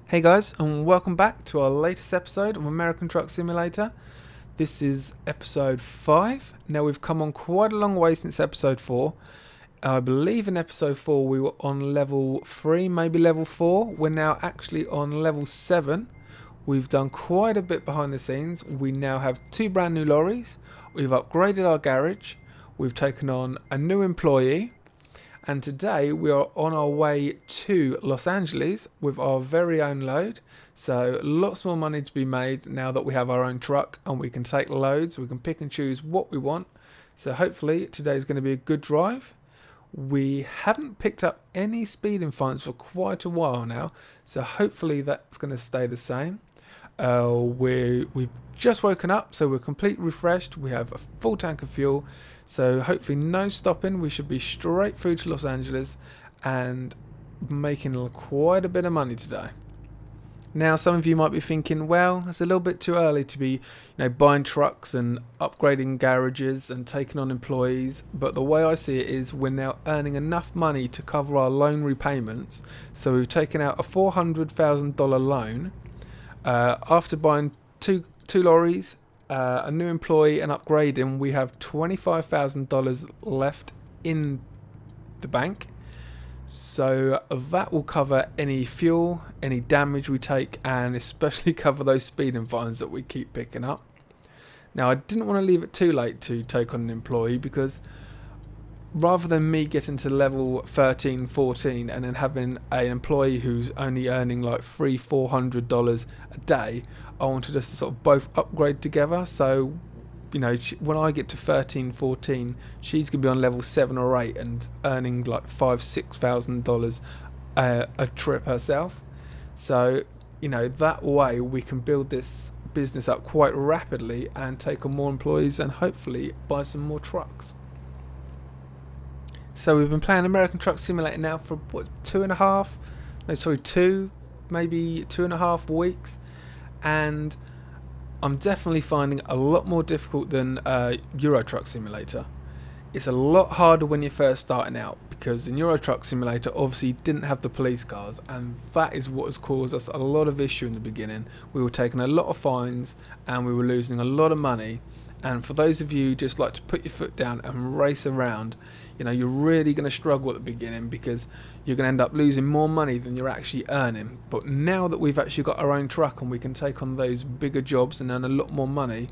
Hey guys, and welcome back to our latest episode of American Truck Simulator. This is episode 5. Now we've come on quite a long way since episode 4. I believe in episode 4 we were on level 3, maybe level 4. We're now actually on level 7. We've done quite a bit behind the scenes. We now have 2 brand new lorries. We've upgraded our garage. We've taken on a new employee. And today we are on our way to Los Angeles with our very own load. So lots more money to be made now that we have our own truck and we can take loads. We can pick and choose what we want. So hopefully today is going to be a good drive. We haven't picked up any speeding fines for quite a while now. So hopefully that's going to stay the same. We've just woken up, so we're completely refreshed. We have a full tank of fuel, so hopefully no stopping. We should be straight through to Los Angeles and making quite a bit of money today. Now some of you might be thinking, well, it's a little bit too early to be buying trucks and upgrading garages and taking on employees, but the way I see it is we're now earning enough money to cover our loan repayments. So we've taken out a $400,000 loan. After buying two lorries, a new employee and upgrading, we have $25,000 left in the bank. So that will cover any fuel, any damage we take, and especially cover those speeding fines that we keep picking up. Now I didn't want to leave it too late to take on an employee, because rather than me getting to level 13, 14 and then having an employee who's only earning like $300-400 a day, I wanted us to sort of both upgrade together. So, when I get to 13, 14, she's going to be on level 7 or 8 and earning like $5,000-6,000 a trip herself. So, that way we can build this business up quite rapidly and take on more employees and hopefully buy some more trucks. So we've been playing American Truck Simulator now for what, 2, maybe 2.5 weeks, and I'm definitely finding it a lot more difficult than Euro Truck Simulator. It's a lot harder when you're first starting out, because in Euro Truck Simulator obviously you didn't have the police cars, and that is what has caused us a lot of issue in the beginning. We were taking a lot of fines and we were losing a lot of money. And for those of you who just like to put your foot down and race around, you're really going to struggle at the beginning, because you're going to end up losing more money than you're actually earning. But now that we've actually got our own truck and we can take on those bigger jobs and earn a lot more money,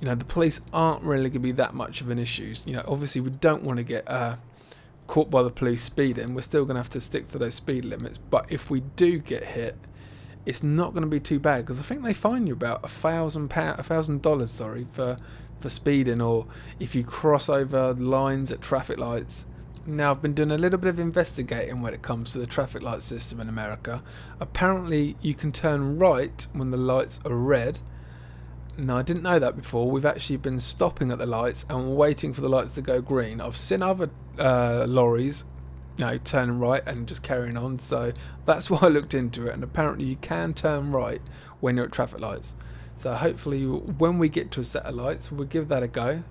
the police aren't really going to be that much of an issue. Obviously we don't want to get caught by the police speeding. We're still going to have to stick to those speed limits. But if we do get hit, it's not going to be too bad, because I think they fine you about $1,000 for speeding, or if you cross over lines at traffic lights. Now I've been doing a little bit of investigating when it comes to the traffic light system in America. Apparently you can turn right when the lights are red. Now I didn't know that before. We've actually been stopping at the lights and waiting for the lights to go green. I've seen other lorries turning right and just carrying on, so that's why I looked into it, and apparently you can turn right when you're at traffic lights. So hopefully when we get to a set of lights, we'll give that a go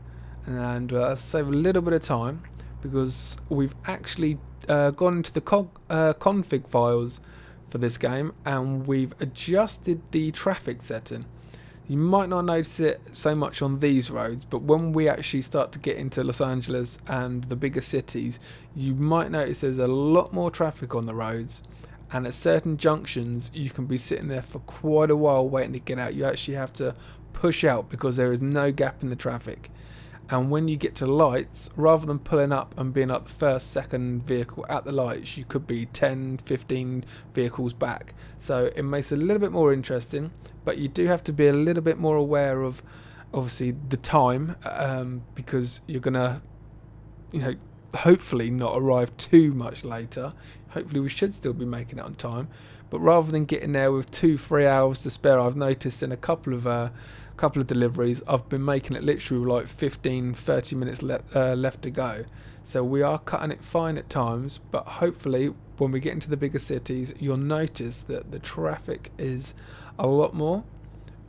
and save a little bit of time, because we've actually gone into the config files for this game and we've adjusted the traffic setting. You might not notice it so much on these roads, but when we actually start to get into Los Angeles and the bigger cities, you might notice there's a lot more traffic on the roads, and at certain junctions you can be sitting there for quite a while waiting to get out. You actually have to push out because there is no gap in the traffic. And when you get to lights, rather than pulling up and being like the first, second vehicle at the lights, you could be 10, 15 vehicles back. So it makes it a little bit more interesting, but you do have to be a little bit more aware of, obviously, the time, because you're going to, hopefully not arrive too much later. Hopefully we should still be making it on time. But rather than getting there with 2-3 hours to spare, I've noticed in a couple of deliveries I've been making it literally like 15-30 minutes left to go. So we are cutting it fine at times, but hopefully when we get into the bigger cities you'll notice that the traffic is a lot more,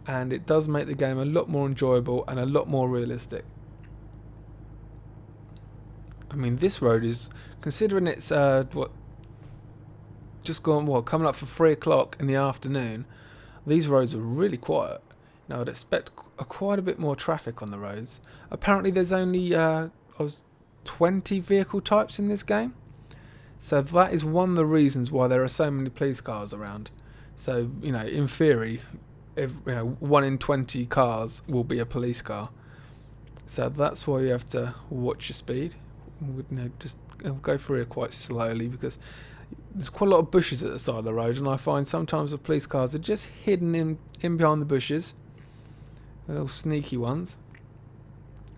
and it does make the game a lot more enjoyable and a lot more realistic. I mean, this road is, considering it's just gone, well, coming up for 3 o'clock in the afternoon, these roads are really quiet. Now I'd expect quite a bit more traffic on the roads. Apparently there's only 20 vehicle types in this game. So that is one of the reasons why there are so many police cars around. So, you know, in theory, 1 in 20 cars will be a police car. So that's why you have to watch your speed. Just go through it quite slowly, because there's quite a lot of bushes at the side of the road, and I find sometimes the police cars are just hidden in behind the bushes. Little sneaky ones.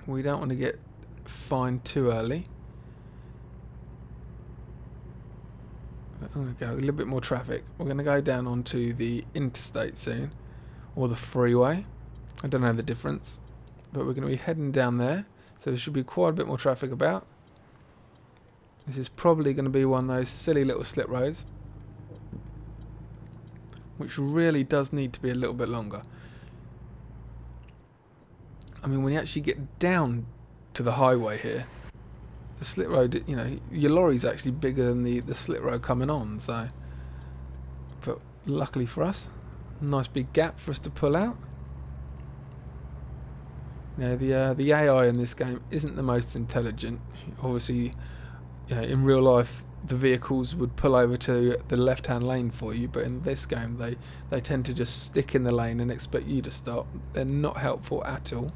We don't want to get fined too early. There we go, a little bit more traffic. We're going to go down onto the interstate soon, or the freeway. I don't know the difference, but we're going to be heading down there, so there should be quite a bit more traffic about. This is probably going to be one of those silly little slip roads, which really does need to be a little bit longer. I mean, when you actually get down to the highway here, the slip road, you know, your lorry's actually bigger than the slip road coming on. So, but luckily for us, nice big gap for us to pull out. You know, the AI in this game isn't the most intelligent. Obviously, you know, in real life, the vehicles would pull over to the left-hand lane for you, but in this game, they tend to just stick in the lane and expect you to stop. They're not helpful at all.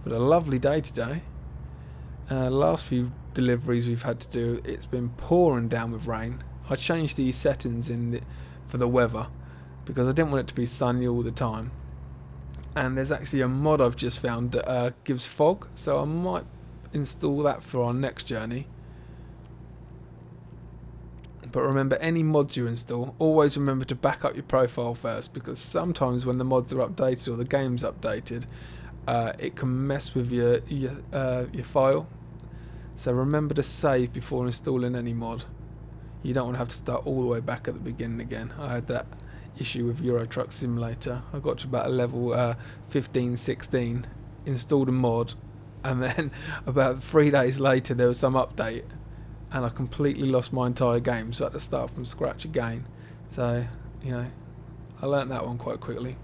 But a lovely day today. Last few deliveries we've had to do, it's been pouring down with rain. I changed the settings for the weather because I didn't want it to be sunny all the time. And there's actually a mod I've just found that gives fog, so I might install that for our next journey. But remember, any mods you install, always remember to back up your profile first, because sometimes when the mods are updated or the game's updated, it can mess with your file. So remember to save before installing any mod. You don't want to have to start all the way back at the beginning again. I had that issue with Euro Truck Simulator. I got to about a level 15, 16, installed a mod, and then about 3 days later there was some update, and I completely lost my entire game, so I had to start from scratch again. So, you know, I learnt that one quite quickly.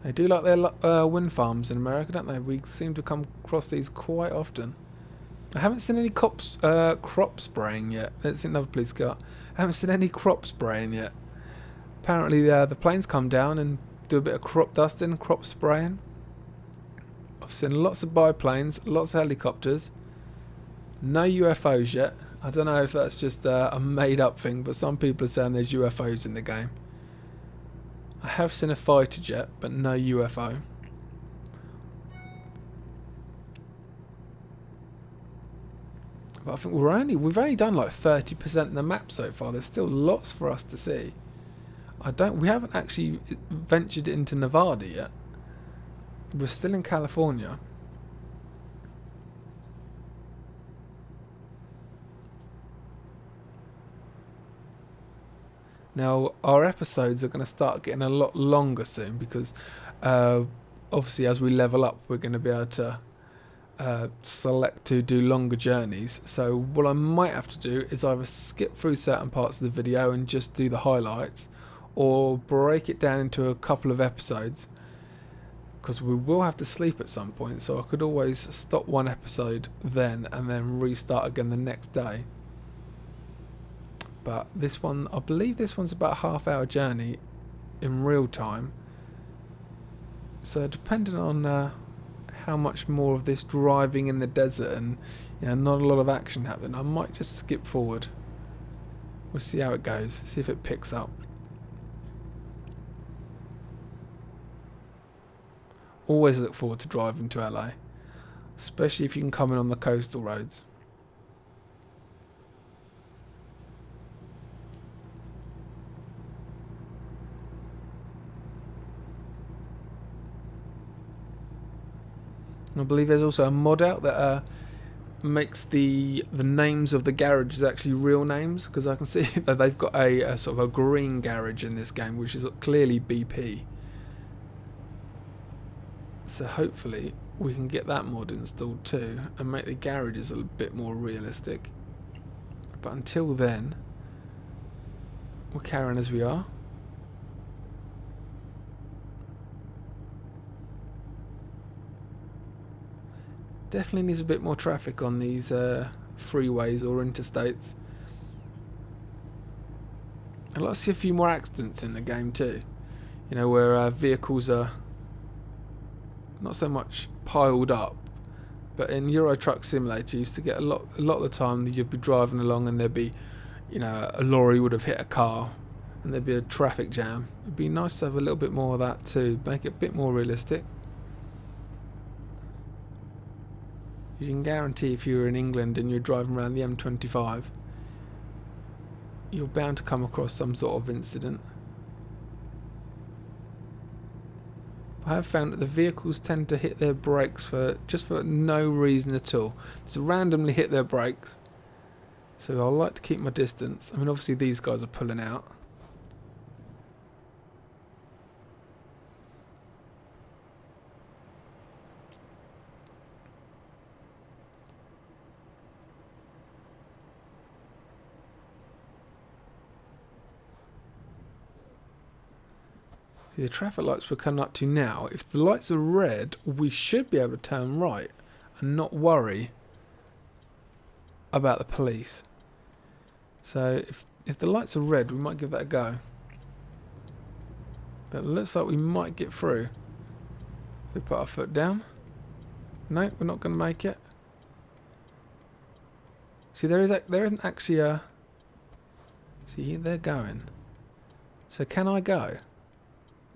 They do like their wind farms in America, don't they? We seem to come across these quite often. I haven't seen any crop spraying yet. That's another police car. I haven't seen any crop spraying yet. Apparently the planes come down and do a bit of crop dusting, crop spraying. I've seen lots of biplanes, lots of helicopters. No UFOs yet. I don't know if that's just a made up thing, but some people are saying there's UFOs in the game. I have seen a fighter jet, but no UFO. But I think we've only done like 30% of the map so far. There's still lots for us to see. We haven't actually ventured into Nevada yet. We're still in California. Now, our episodes are going to start getting a lot longer soon, because obviously as we level up, we're going to be able to select to do longer journeys. So what I might have to do is either skip through certain parts of the video and just do the highlights, or break it down into a couple of episodes, because we will have to sleep at some point, so I could always stop one episode then and then restart again the next day. But this one, I believe this one's about a half-hour journey in real time. So depending on how much more of this driving in the desert and, you know, not a lot of action happening, I might just skip forward. We'll see how it goes, see if it picks up. Always look forward to driving to LA, especially if you can come in on the coastal roads. I believe there's also a mod out that makes the names of the garages actually real names, because I can see that they've got a sort of a green garage in this game, which is clearly BP. So hopefully we can get that mod installed too and make the garages a bit more realistic. But until then, we're carrying as we are. Definitely needs a bit more traffic on these freeways or interstates. I'd like to see a few more accidents in the game too. You know, where vehicles are not so much piled up, but in Euro Truck Simulator you used to get a lot of the time that you'd be driving along and there'd be, you know, a lorry would have hit a car and there'd be a traffic jam. It'd be nice to have a little bit more of that too, make it a bit more realistic. You can guarantee if you were in England and you're driving around the M25, you're bound to come across some sort of incident. I have found that the vehicles tend to hit their brakes for no reason at all. Just randomly hit their brakes. So I like to keep my distance. I mean, obviously these guys are pulling out. See, the traffic lights we're coming up to now, if the lights are red, we should be able to turn right and not worry about the police. So if the lights are red, we might give that a go. But it looks like we might get through. If we put our foot down. No, we're not going to make it. See, there isn't actually a... See, they're going. So can I go?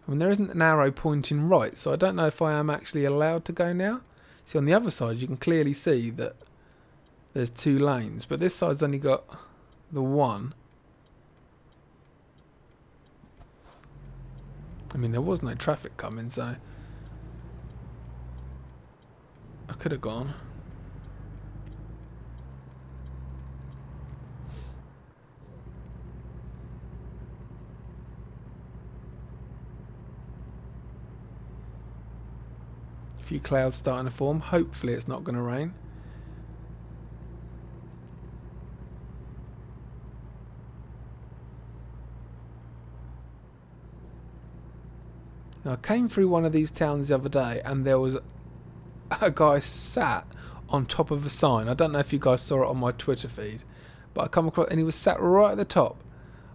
I mean, there isn't an arrow pointing right, so I don't know if I am actually allowed to go now. See, on the other side, you can clearly see that there's 2 lanes, but this side's only got the 1. I mean, there was no traffic coming, so I could have gone. Few clouds starting to form. Hopefully it's not going to rain. Now I came through one of these towns the other day and there was a guy sat on top of a sign. I don't know if you guys saw it on my Twitter feed, but I come across and he was sat right at the top.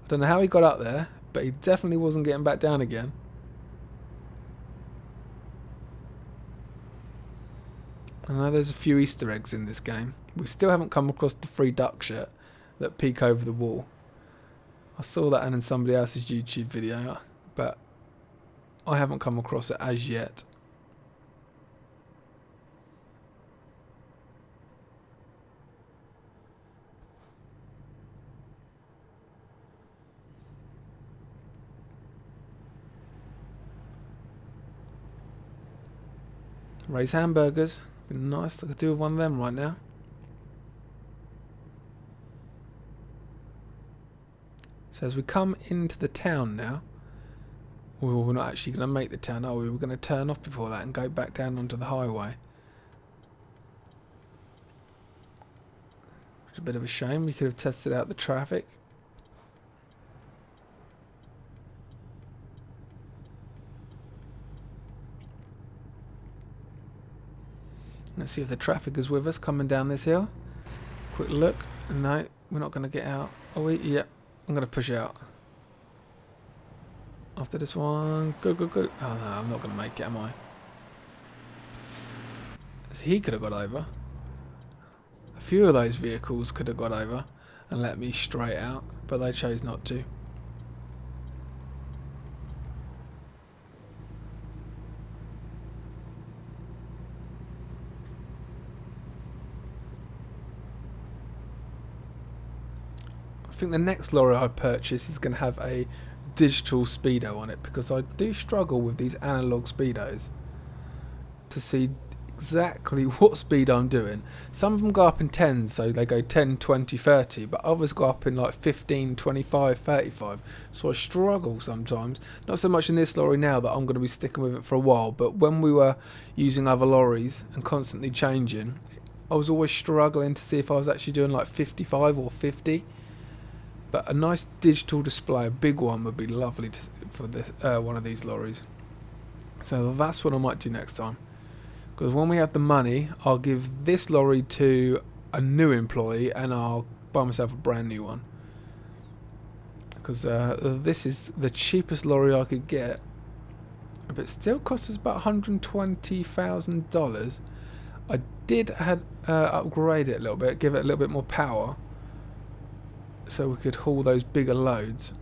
I don't know how he got up there, but he definitely wasn't getting back down again. I know there's a few Easter eggs in this game. We still haven't come across the free duck shirt that peek over the wall. I saw that in somebody else's YouTube video, but I haven't come across it as yet. Ray's hamburgers. Be nice to do one of them right now. So as we come into the town now, we're not actually going to make the town, are we? We're going to turn off before that and go back down onto the highway. It's a bit of a shame. We could have tested out the traffic. Let's see if the traffic is with us coming down this hill. Quick look. No, we're not going to get out. Are we? Yep. I'm going to push out. After this one. Go, go, go. Oh no, I'm not going to make it, am I? So he could have got over. A few of those vehicles could have got over and let me straight out, but they chose not to. I think the next lorry I purchase is going to have a digital speedo on it, because I do struggle with these analog speedos to see exactly what speed I'm doing. Some of them go up in 10s, so they go 10, 20, 30, but others go up in like 15, 25, 35. So I struggle sometimes. Not so much in this lorry now that I'm going to be sticking with it for a while, but when we were using other lorries and constantly changing, I was always struggling to see if I was actually doing like 55 or 50. But a nice digital display, a big one, would be lovely for this one of these lorries. So that's what I might do next time. Because when we have the money, I'll give this lorry to a new employee and I'll buy myself a brand new one. Because this is the cheapest lorry I could get. But it still costs us about $120,000. I did upgrade it a little bit, give it a little bit more power, so we could haul those bigger loads.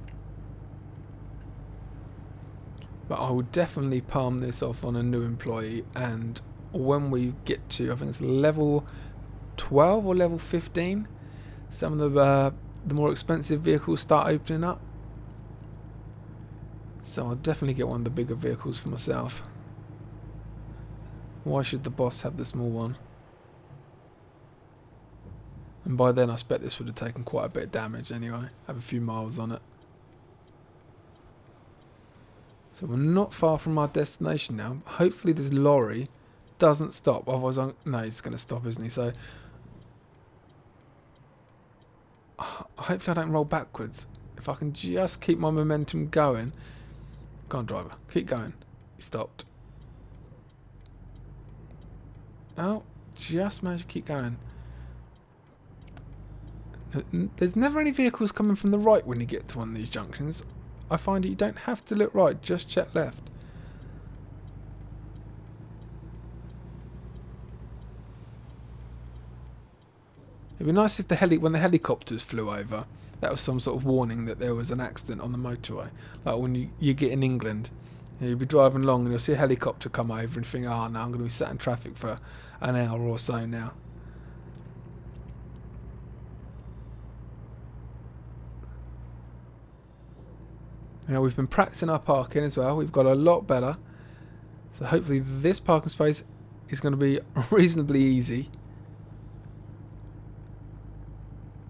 But I would definitely palm this off on a new employee, and when we get to, I think it's level 12 or level 15, some of the more expensive vehicles start opening up. So I'll definitely get one of the bigger vehicles for myself. Why should the boss have the small one? And by then I expect this would have taken quite a bit of damage anyway. Have a few miles on it. So we're not far from our destination now. Hopefully this lorry doesn't stop. Otherwise, no, he's going to stop, isn't he? So hopefully I don't roll backwards. If I can just keep my momentum going. Go on, driver. Keep going. He stopped. Oh, just managed to keep going. There's never any vehicles coming from the right when you get to one of these junctions. I find that you don't have to look right, just check left. It'd be nice if when the helicopters flew over, that was some sort of warning that there was an accident on the motorway. Like when you get in England, you'll be driving along and you'll see a helicopter come over and think, oh no, I'm going to be sat in traffic for an hour or so now. Now we've been practicing our parking as well. We've got a lot better. So hopefully this parking space is going to be reasonably easy.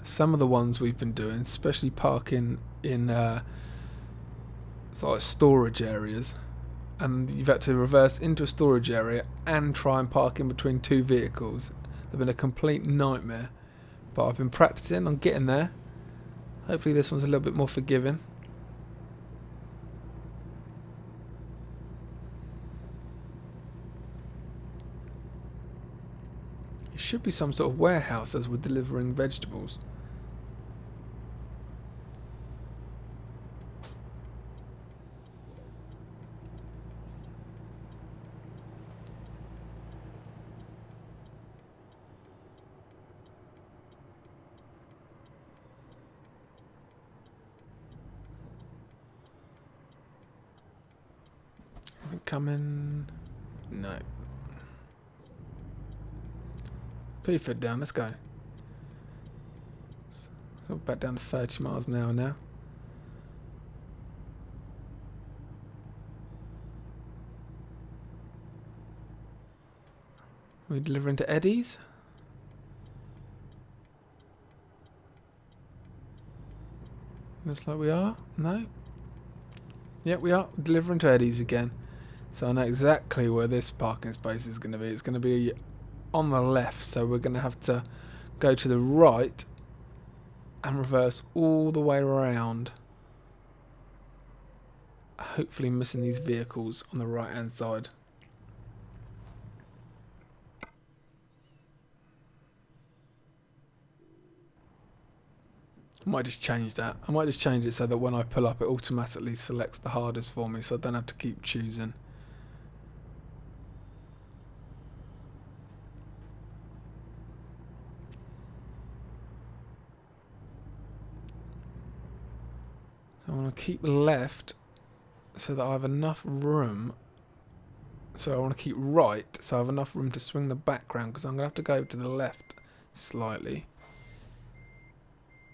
Some of the ones we've been doing, especially parking in sort of storage areas, and you've had to reverse into a storage area and try and park in between two vehicles. They've been a complete nightmare. But I've been practicing on getting there. Hopefully this one's a little bit more forgiving. It should be some sort of warehouse as we're delivering vegetables. Coming? No. Put your foot down, let's go. So back down to 30 miles an hour now. We're delivering to Eddie's. Looks like we are. No. Yep, we are delivering to Eddie's again. So I know exactly where this parking space is going to be. It's going to be on the left, so we're going to have to go to the right and reverse all the way around. Hopefully missing these vehicles on the right hand side. I might just change that. I might just change it so that when I pull up it automatically selects the hardest for me, so I don't have to keep choosing. So I want to keep left so that I have enough room. So I want to keep right so I have enough room to swing the background, because I'm going to have to go to the left slightly.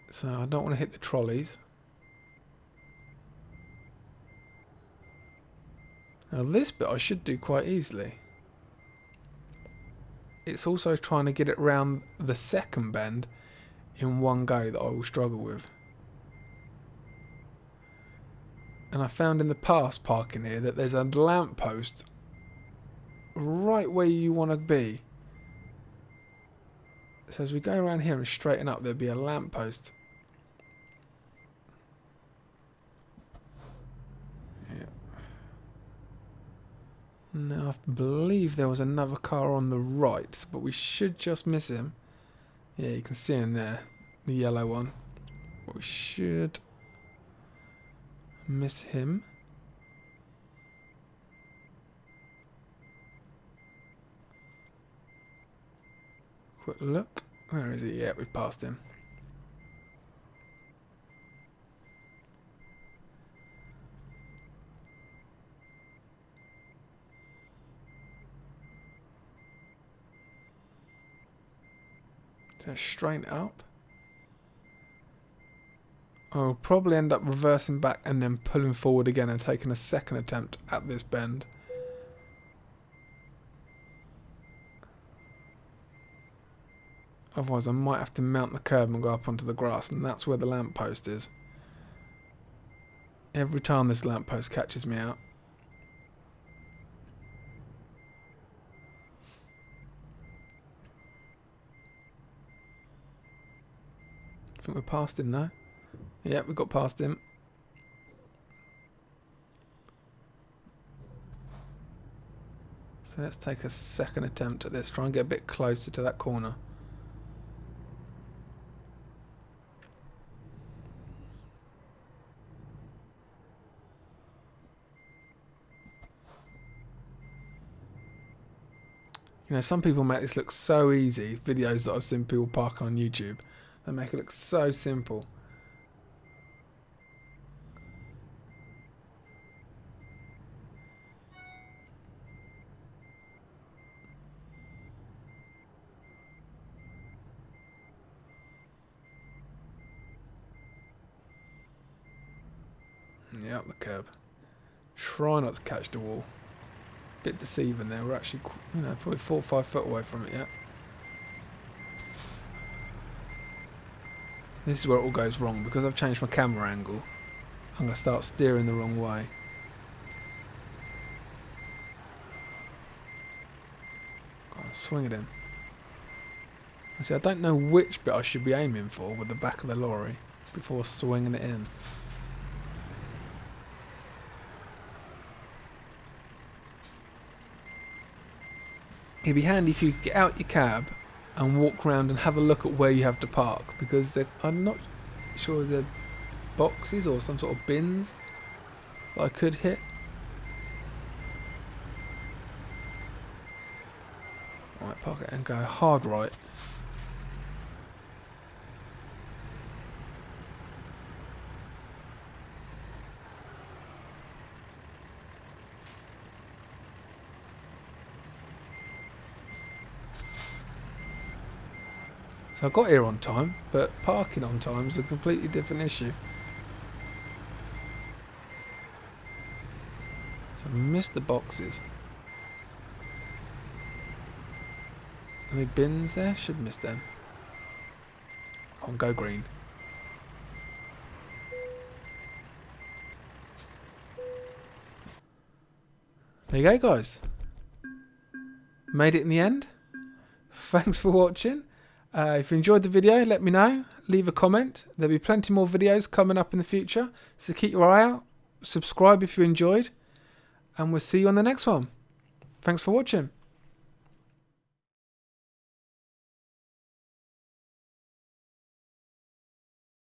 So I don't want to hit the trolleys. Now this bit I should do quite easily. it's also trying to get it round the second bend in one go that I will struggle with. And I found in the past parking here that there's a lamppost right where you want to be. So as we go around here and straighten up, there'll be a lamppost. Yeah. Now I believe there was another car on the right, but we should just miss him. Yeah, you can see him there, the yellow one. But we should miss him. Quick look. Where is he? Yeah, we've passed him. So straight up. I'll probably end up reversing back and then pulling forward again and taking a second attempt at this bend. Otherwise I might have to mount the curb and go up onto the grass, and that's where the lamppost is. Every time this lamppost catches me out. I think we're past him now. Yeah, we got past him. So let's take a second attempt at this. Try and get a bit closer to that corner. You know, some people make this look so easy. Videos that I've seen people parking on YouTube, they make it look so simple. Yeah, up the curb. Try not to catch the wall. Bit deceiving there. We're actually, you know, probably 4 or 5 foot away from it yet. This is where it all goes wrong because I've changed my camera angle. I'm going to start steering the wrong way. Go on, swing it in. See, I don't know which bit I should be aiming for with the back of the lorry before swinging it in. It'd be handy if you could get out your cab and walk around and have a look at where you have to park, because I'm not sure they're boxes or some sort of bins that I could hit. Alright, park it and go hard right. So I got here on time, but parking on time is a completely different issue. So I missed the boxes. Any bins there? Should miss them. On go green. There you go, guys. Made it in the end. Thanks for watching. If you enjoyed the video, let me know. Leave a comment. There'll be plenty more videos coming up in the future, so keep your eye out. Subscribe if you enjoyed, and we'll see you on the next one. Thanks for watching.